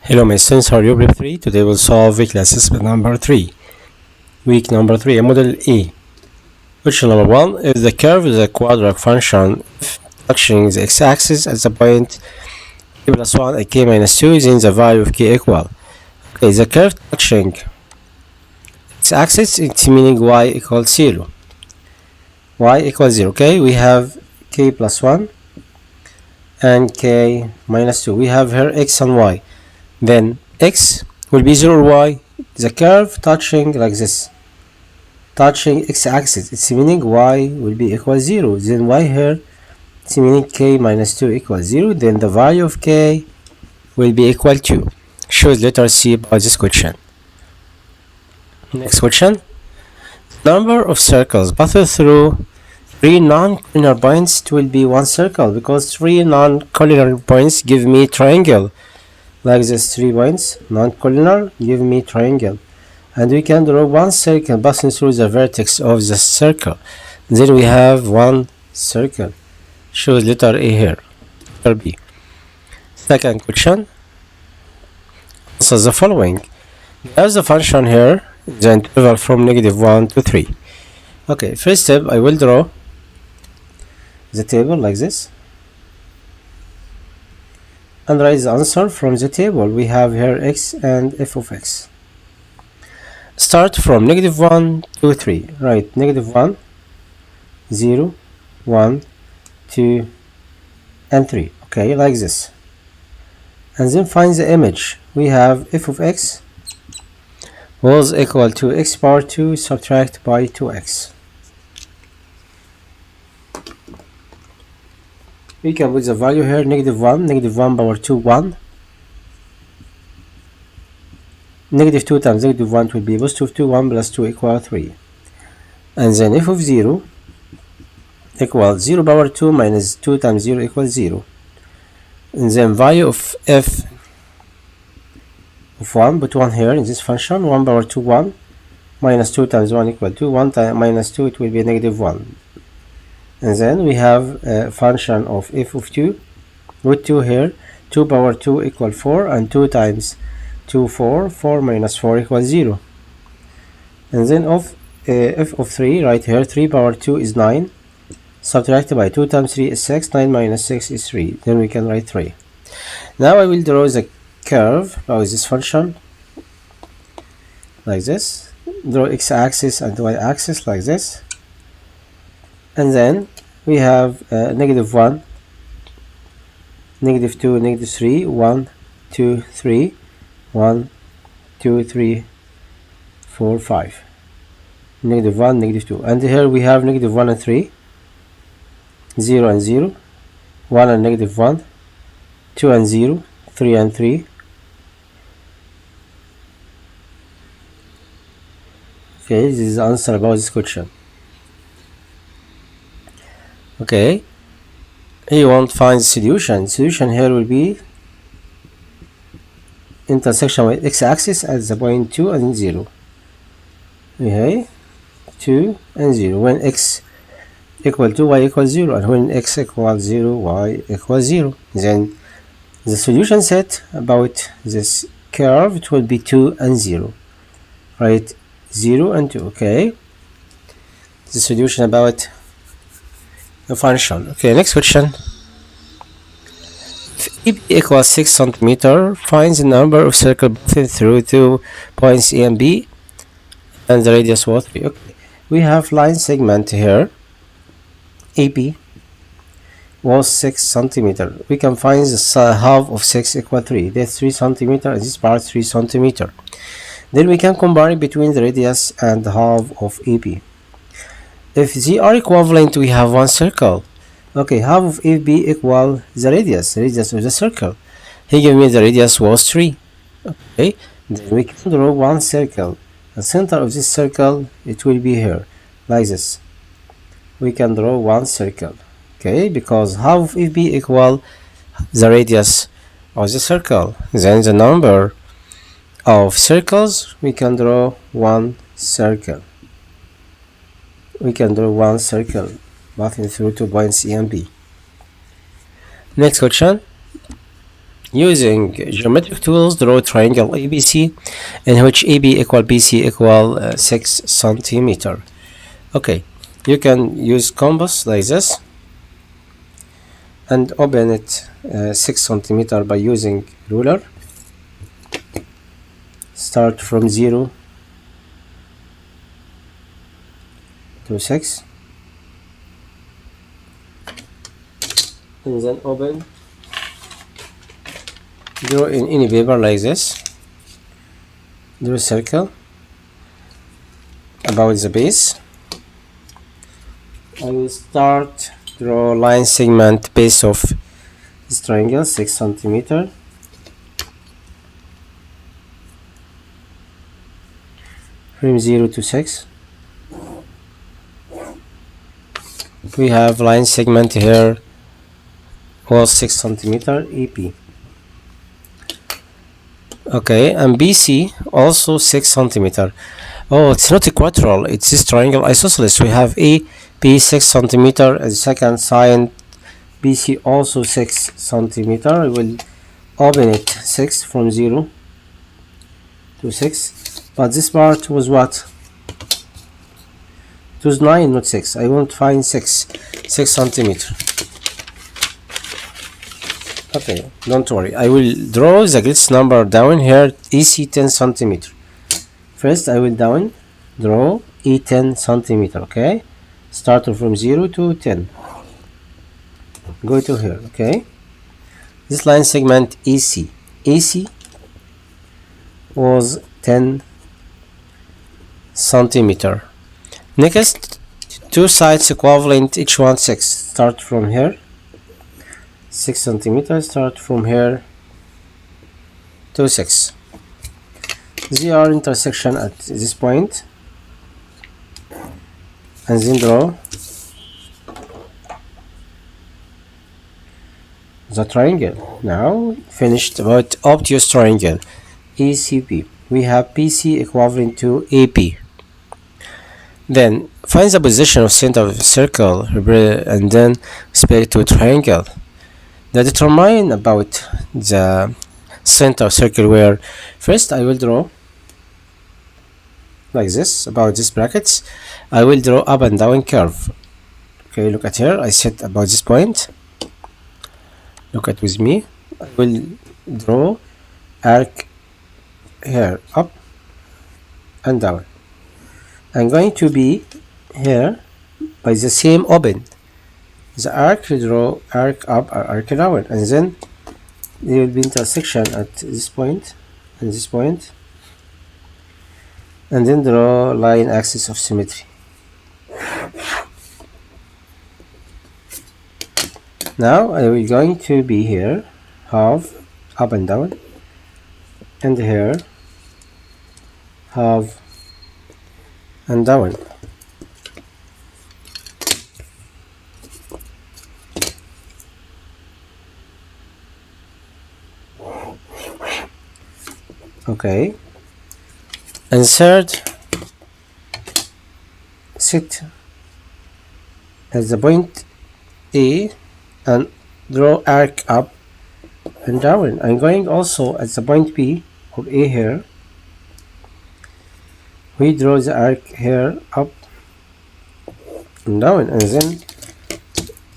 Hello my students, how are you? Prep 3. Today we'll solve weekly assessment number 3. Week number 3, model A. Question number 1. If the curve is a quadratic function, if touching the x-axis at the point k plus 1 and k minus 2, then the value of k equal. Okay, the curve touching x-axis, it's meaning y equals 0. Y equals 0, okay? We have k plus 1 and k minus 2. We have here x and y. Then x will be 0 or y, the curve touching like this, touching x-axis, it's meaning y will be equal 0, then y here, it's meaning k minus 2 equals 0, then the value of k will be equal to. Choose letter C by this question. Next question. Number of circles passed through 3 non-collinear points, it will be one circle, because 3 non-collinear points give me triangle. Like this, 3 points, non-collinear, give me triangle. And we can draw one circle passing through the vertex of the circle. Then we have one circle. Choose letter A here, letter B. Second question. So the following. There's a function here, the interval from -1 to 3. Okay, first step, I will draw the table like this. And write the answer from the table. We have here x and f of x. Start from -1 to 3. Right, -1, 0, 1, 2, and 3. Okay, like this. And then find the image. We have f of x was equal to x power 2 subtract by 2x. We can put the value here, -1 power 2, 1. -2 times -1 will be positive 2, 1 plus 2 equal 3. And then f of 0 equals 0 power 2 minus 2 times 0 equals 0. And then value of f of 1, put 1 here in this function, 1 power 2, 1, minus 2 times 1 equal 2, 1 times minus 2, it will be -1. And then we have a function of f of 2 with 2 here, 2 power 2 equal 4, and 2 times 2, 4, 4 minus 4 equals 0. And then of f of 3 right here, 3 power 2 is 9, subtracted by 2 times 3 is 6, 9 minus 6 is 3, then we can write 3. Now I will draw the curve by this function like this, draw x-axis and y-axis like this. And then we have -1, -2, -3, 1, 2, 3, 1, 2, 3, 4, 5. -1, -2. And here we have -1 and 3, 0 and 0, 1 and -1, 2 and 0, 3 and 3. Okay, this is the answer about this question. Okay, you want to find the solution. Solution here will be intersection with x-axis at the point 2 and 0. Okay, 2 and 0. When x equal to y equals 0, and when x equals 0, y equals 0. Then the solution set about this curve, it will be 2 and 0. Right, 0 and 2. Okay, the solution about the function. Okay, next question. If EP equals 6 centimeter, find the number of circles passing through 2 points A and B, and the radius was 3. Okay, we have line segment here. AP was 6 centimeter. We can find the half of 6 equal 3. That's 3 centimeter, and this part 3 centimeter. Then we can combine between the radius and the half of AP. If they are equivalent, we have one circle. Okay, half of AB equal the radius of the circle. He gave me the radius was 3. Okay, then we can draw one circle. The center of this circle, it will be here, like this. We can draw one circle. Okay, because half of AB equal the radius of the circle. Then the number of circles, we can draw one circle. We can draw one circle passing through 2 points A and B. Next question. Using geometric tools, draw triangle ABC in which AB equal BC equal 6 centimeter. Okay, you can use compass like this and open it 6 centimeter by using ruler. Start from 0 to 6 and then open. Draw in any paper like this. Draw a circle about the base. I will start draw line segment base of this triangle 6 centimeter. From 0 to 6. We have line segment here was 6 centimeter EP. Okay, and BC also 6 centimeter. Oh, it's not equilateral, it's this triangle isosceles. We have AB 6 centimeter and second side BC also 6 centimeter. I will open it 6 from 0 to 6, but this part was what? It was 9, not 6. I won't find 6 centimeter. Okay, don't worry. I will draw the greatest number down here, EC 10 centimeter. First, I will draw E 10 centimeter. Okay, start from 0 to 10. Go to here. Okay, this line segment EC was 10 centimeter. Next, two sides equivalent, each one 6. Start from here. 6 centimeters. Start from here to 6. They are intersection at this point, and then draw the triangle. Now finished about obtuse triangle ECP. We have PC equivalent to AP. Then find the position of center of the circle and then split to a triangle. Now determine about the center of circle where first I will draw like this about these brackets. I will draw up and down curve. Okay, look at here. I set about this point. Look at with me. I will draw arc here up and down. I'm going to be here by the same open. The arc will draw arc up or arc down, and then there will be intersection at this point and this point, and then draw line axis of symmetry. Now I will going to be here half up and down, and here half and down. Okay, and third, sit at the point A and draw arc up and down. I'm going also at the point B or A here. We draw the arc here up and down, and then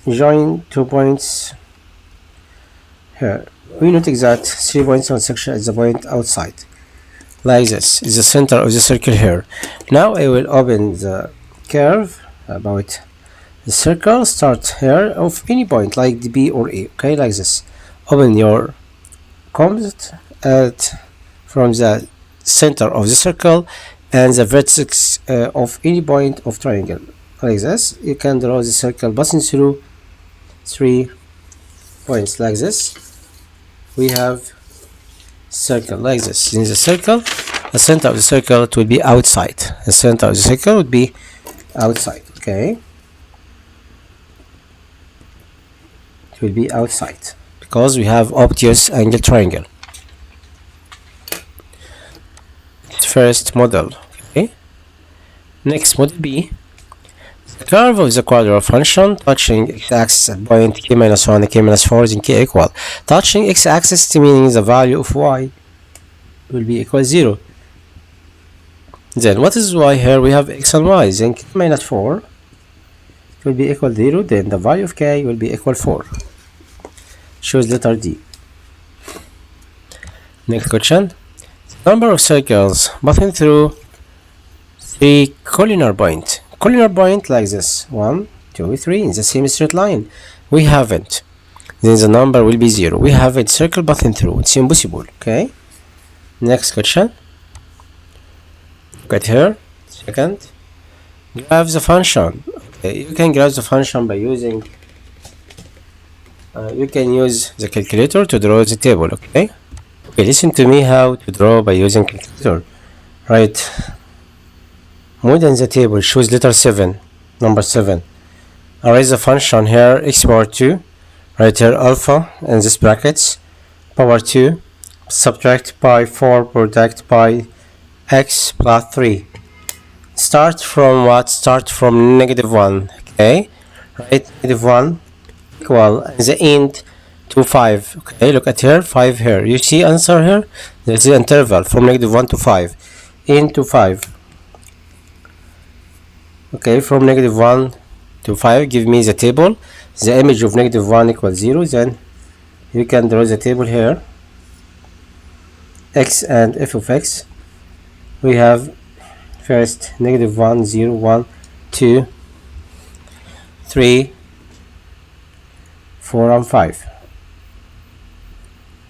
join 2 points here. We note that 3 points on section at the point outside. Like this is the center of the circle here. Now I will open the curve about the circle. Start here of any point like the B or A. Okay, like this. Open your compass from the center of the circle and the vertex of any point of triangle. Like this, you can draw the circle passing through 3 points like this. We have circle like this. In the circle, the center of the circle it will be outside. The center of the circle would be outside. Okay, it will be outside because we have obtuse angle triangle. First model. Okay, next model B. The curve of the quadratic function touching x-axis at point k minus 1 and k minus 4 is in k equal. Touching x-axis meaning the value of y will be equal 0. Then what is y here? We have x and y. Then k minus 4 will be equal 0. Then the value of k will be equal 4. Choose letter D. Next question. The number of circles passing through 3 collinear points. Collinear point like this 1, 2, 3 in the same straight line. We haven't. Then the number will be 0. We have a circle passing through. It's impossible. Okay. Next question. Look at here. Second. Graph the function. Okay. You can graph the function by using. You can use the calculator to draw the table. Okay. Okay. Listen to me how to draw by using calculator. Right. Model the table, choose letter 7, number 7. Arrange the function here, x power 2, right here alpha in this brackets, power 2, subtract by 4, product by x plus 3. Start from what? Start from negative 1, okay? Right, negative 1 equal, and the end to 5, okay? Look at here, 5 here. You see answer here? There's the interval from negative 1 to 5, into 5. Okay, from negative 1 to 5, give me the table. The image of negative 1 equals 0. Then you can draw the table here. X and f of x. We have first negative 1, 0, 1, 2, 3, 4, and 5.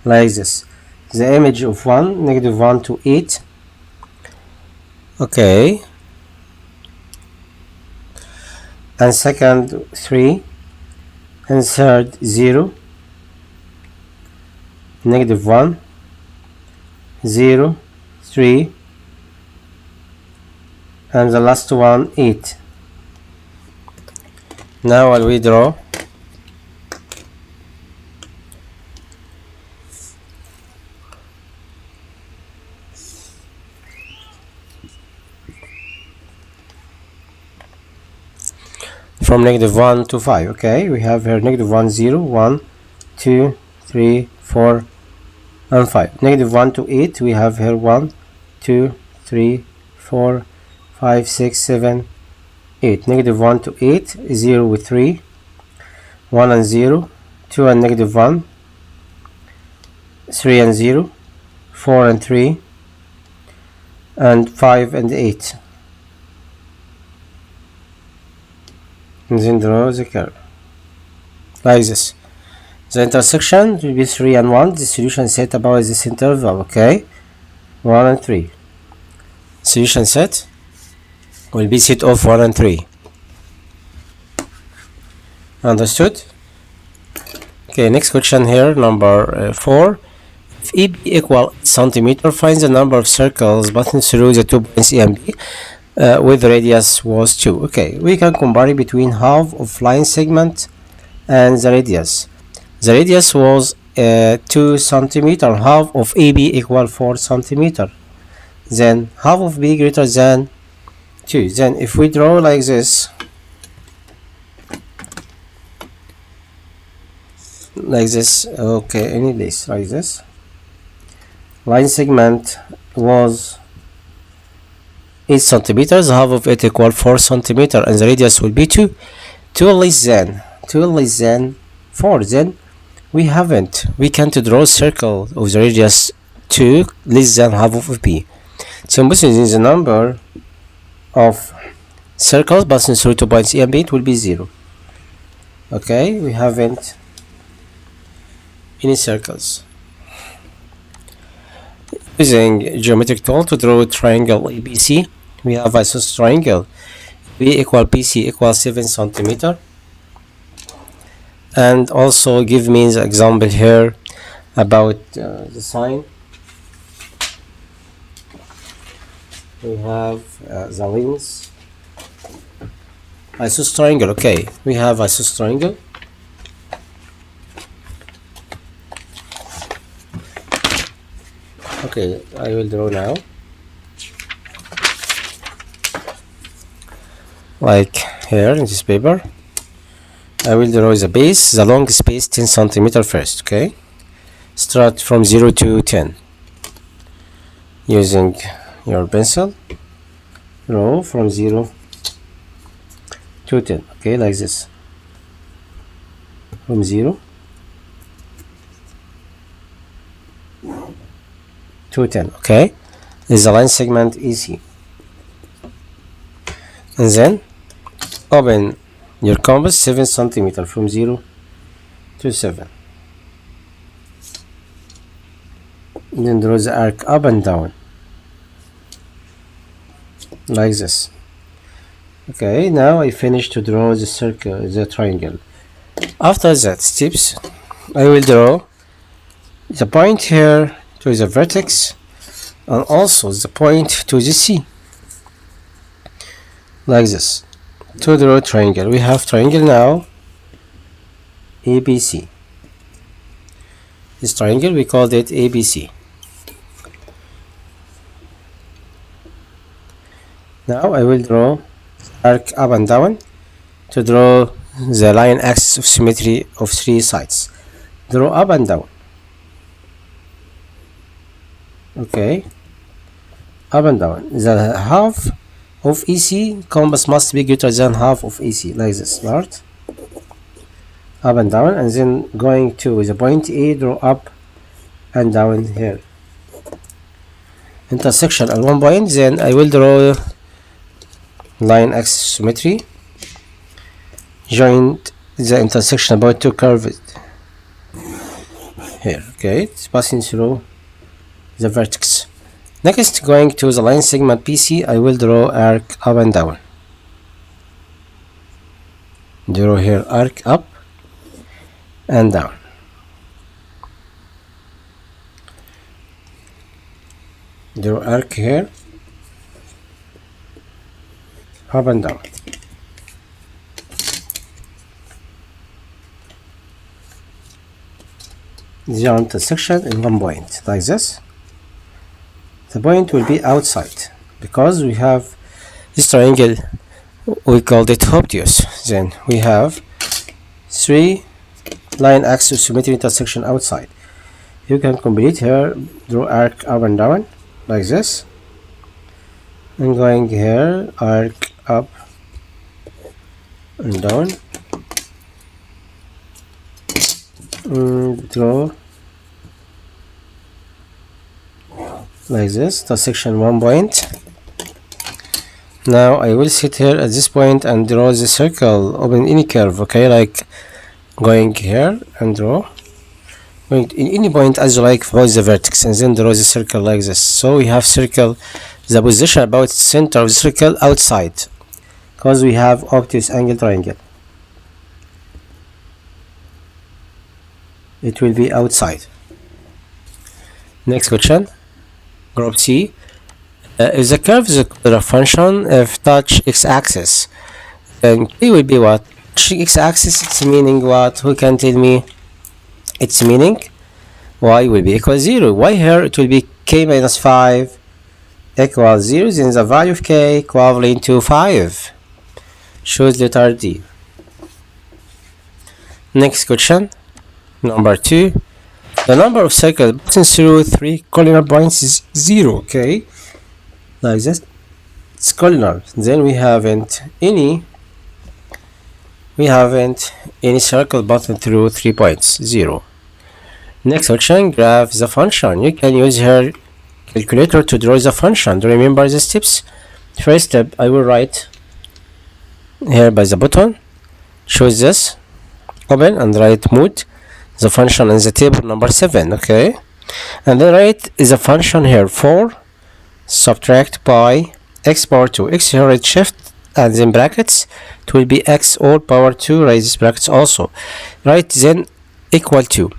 Like this. The image of 1, negative 1 to 8. Okay. And second 3, and third 0, negative 1, 0, 3, and the last one 8. Now while we draw, from negative 1 to 5. Okay, we have here negative 1, 0, 1, 2, 3, 4, and 5. Negative 1 to 8, we have here 1, 2, 3, 4, 5, 6, 7, 8. Negative 1 to 8, 0 with 3, 1 and 0, 2 and negative 1, 3 and 0, 4 and 3, and 5 and 8. And then draw the curve like this. The intersection will be 3 and 1. The solution set about this interval. Okay, 1 and 3. Solution set will be set of 1 and 3. Understood? Okay, next question here, number 4. If EB equal centimeter, find the number of circles passing through the 2 points A and B. With radius was 2. Okay, we can compare between half of line segment and the radius. The radius was 2 centimeter. Half of AB equal 4 centimeter. Then half of B greater than 2. Then if we draw like this, okay, any place like this, line segment was 8 centimeters, half of it equal 4 centimeter, and the radius will be 2 less than 4. Then we can't draw a circle of the radius 2 less than half of B. So this is the number of circles passing through 2 points A and B, it will be 0. Okay, we haven't any circles. Using geometric tool to draw a triangle ABC, we have isosceles triangle. B equal BC equal 7 centimeter. And also give me the example here about the sign. We have the length. Isosceles triangle. Okay, we have isosceles triangle. Okay, I will draw now. Like here in this paper. I will draw the base, the long space 10 centimeter first. Okay, start from 0 to 10 using your pencil. Draw from 0 to 10. Okay, like this, from 0 to 10. Okay, this is the line segment EC, and then open your compass 7 centimeter from 0 to 7. Then draw the arc up and down like this. Okay, now I finished to draw the circle, the triangle. After that steps, I will draw the point here to the vertex and also the point to the C, like this. To draw triangle, we have triangle now ABC. This triangle we called it ABC. Now I will draw arc up and down to draw the line axis of symmetry of 3 sides. Draw up and down. Okay, up and down. The half of EC compass must be greater than half of EC, like this. Start up and down, and then going to the point A, draw up and down here. Intersection at one point, then I will draw line axis symmetry. Joint the intersection about to curve it here. Okay, it's passing through the vertex. Next, going to the line segment PC, I will draw arc up and down. Draw here arc up and down. Draw arc here up and down. The intersection in one point, like this. The point will be outside because we have this triangle, we called it obtuse. Then we have 3 line axis symmetry intersection outside. You can complete here, draw arc up and down like this, and going here arc up and down, draw like this, intersection one point. Now I will sit here at this point and draw the circle, open any curve. Okay, like going here and draw, going in any point as you like, follow the vertex and then draw the circle like this. So we have circle the position about center of the circle outside because we have obtuse angle triangle. It will be outside. Next question, group C. If the curve is a function if touch x-axis, then K will be what? X-axis, it's meaning what? Who can tell me its meaning? Y will be equal 0. Why here it will be K minus 5 equals 0, then the value of K equivalent to 5. Choose letter D. Next question, number 2. The number of circles passing through 3 collinear points is 0. Okay, like this, it's collinear. Then we haven't any circle passing through 3 points, 0. Next question, graph the function. You can use here calculator to draw the function. Do you remember the steps? First step, I will write here by the button, choose this, open and write mode the function in the table number 7. Okay, and then write the function here 4 subtract by x power 2. X here write shift and then brackets, it will be x all power 2, raise this brackets also, right, then equal to,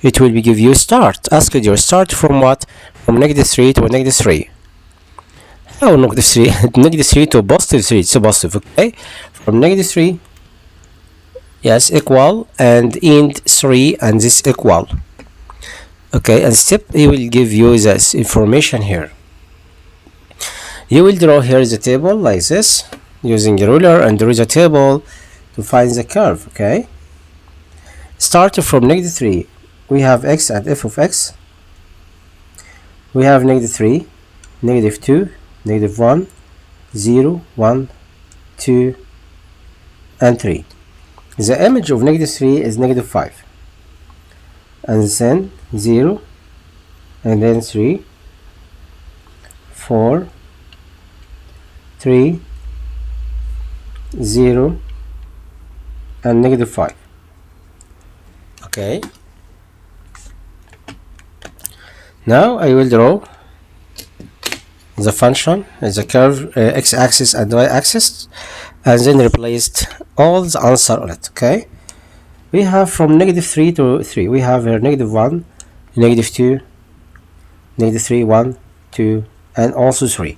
it will be give you start. Ask your start from what? From -3 to -3. How -3? -3 to +3. It's a positive. Okay, from -3, yes, equal, and end 3 and this equal. Okay, and step, he will give you this information here. You will draw here the table like this. using a ruler and draw the table to find the curve. Okay, starting from -3, we have x and f of x. We have -3, -2, -1, 0, 1, 2, and 3. The image of -3 is -5, and then 0, and then 3, 4, 3, 0, and -5. Okay, now I will draw the function, the curve, x-axis and y-axis, and then replaced all the answer on it. Okay, we have from -3 to 3. We have here -1, -2, -3, 1, 2, and also 3.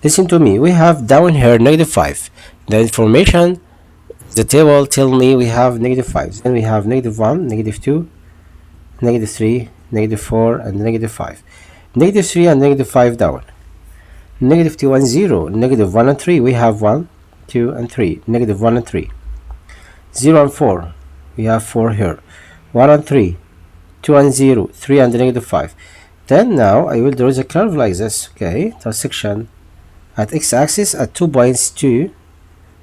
Listen to me. We have down here -5. The information, the table tell me we have -5. Then we have -1, -2, -3, -4, and -5. -3 and -5 down. -2 and 0, -1 and 3. We have 1, 2, and 3. -1 and 3. 0 and 4. We have 4 here. 1 and 3. 2 and 0. 3 and -5. Then now I will draw the curve like this. Okay, intersection at x-axis at 2 points, 2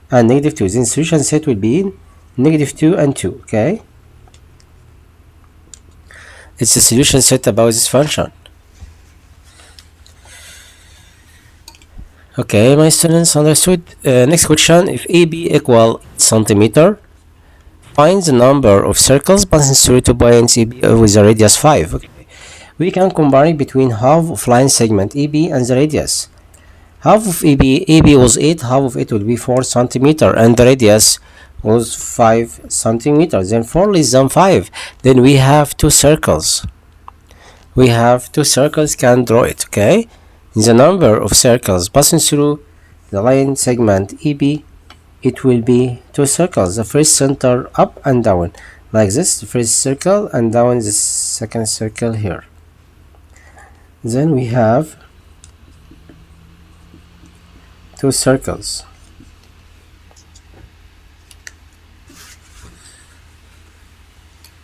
and -2. Then solution set will be -2 and 2. Okay, it's a solution set about this function. Okay, my students, understood? Next question: if AB equal centimeter, find the number of circles passing through 2 points AB with a radius 5. Okay. We can combine between half of line segment AB and the radius. Half of AB was 8, half of it will be 4 centimeter, and the radius was 5 centimeters. Then 4 less than 5. Then we have 2 circles. We have 2 circles, can draw it. Okay. The number of circles passing through the line segment AB, it will be 2 circles. The first center up and down like this, the first circle, and down the second circle here. Then we have 2 circles.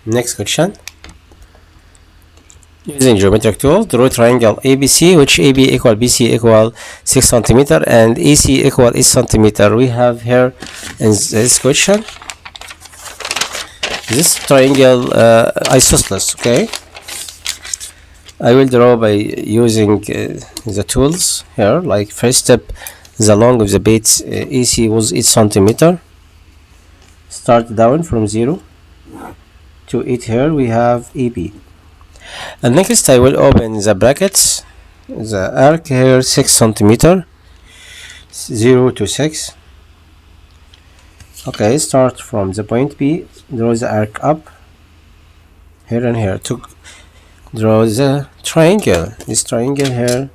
Next question. Using geometric tool, draw triangle ABC, which AB equal BC equal 6 centimeter and AC equal 8 centimeter. We have here in this question this triangle isosceles. Okay, I will draw by using the tools here. Like first step, the length of the base AC was 8 centimeter. Start down from 0 to 8. Here we have AB. And next I will open the brackets, the arc here 6 centimeter, 0 to 6. Okay, start from the point B, draw the arc up here and here to draw the triangle. This triangle here,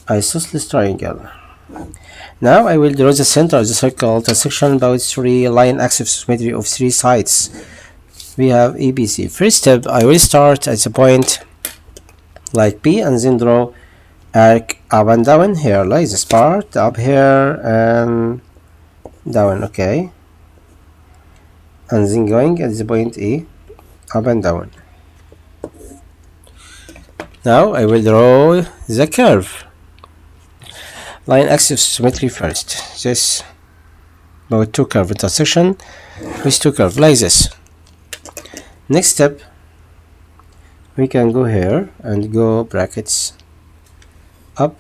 isosceles triangle. Now I will draw the center of the circle, intersection about 3 line axis symmetry of 3 sides. We have ABC. First step, I will start at the point like B and then draw arc up and down here like this part, up here and down. Okay, and then going at the point E, up and down. Now I will draw the curve. Line axis symmetry first. This about 2 curve intersection with 2 curve like this. Next step, we can go here and go brackets up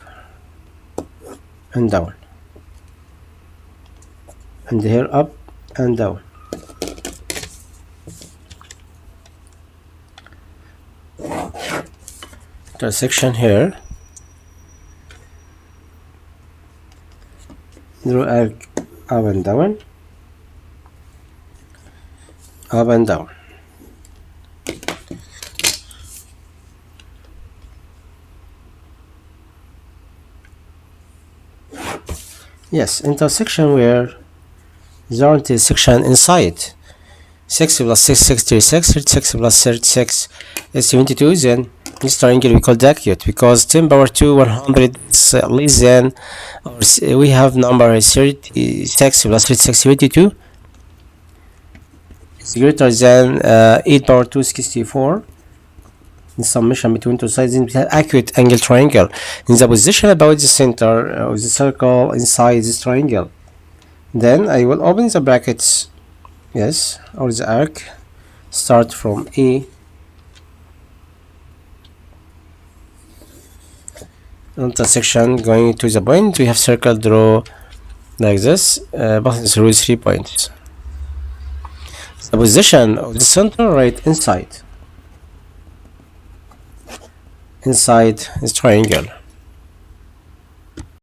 and down, and here up and down. Intersection here, draw arc up and down, up and down. Yes, intersection where there are intersection inside. 6 plus 6, 36, 36 plus 36 is 72, then this triangle we call it acute because 10 power 2 100 is less than, or we have number 36 plus 36 52 is greater than 8 power 2 64. The summation between two sides is an acute angle triangle in the position about the center of the circle inside this triangle. Then I will open the brackets, yes, or the arc, start from A intersection going to the point. We have circle draw like this, passing through 3 points. The position of the center right inside this triangle.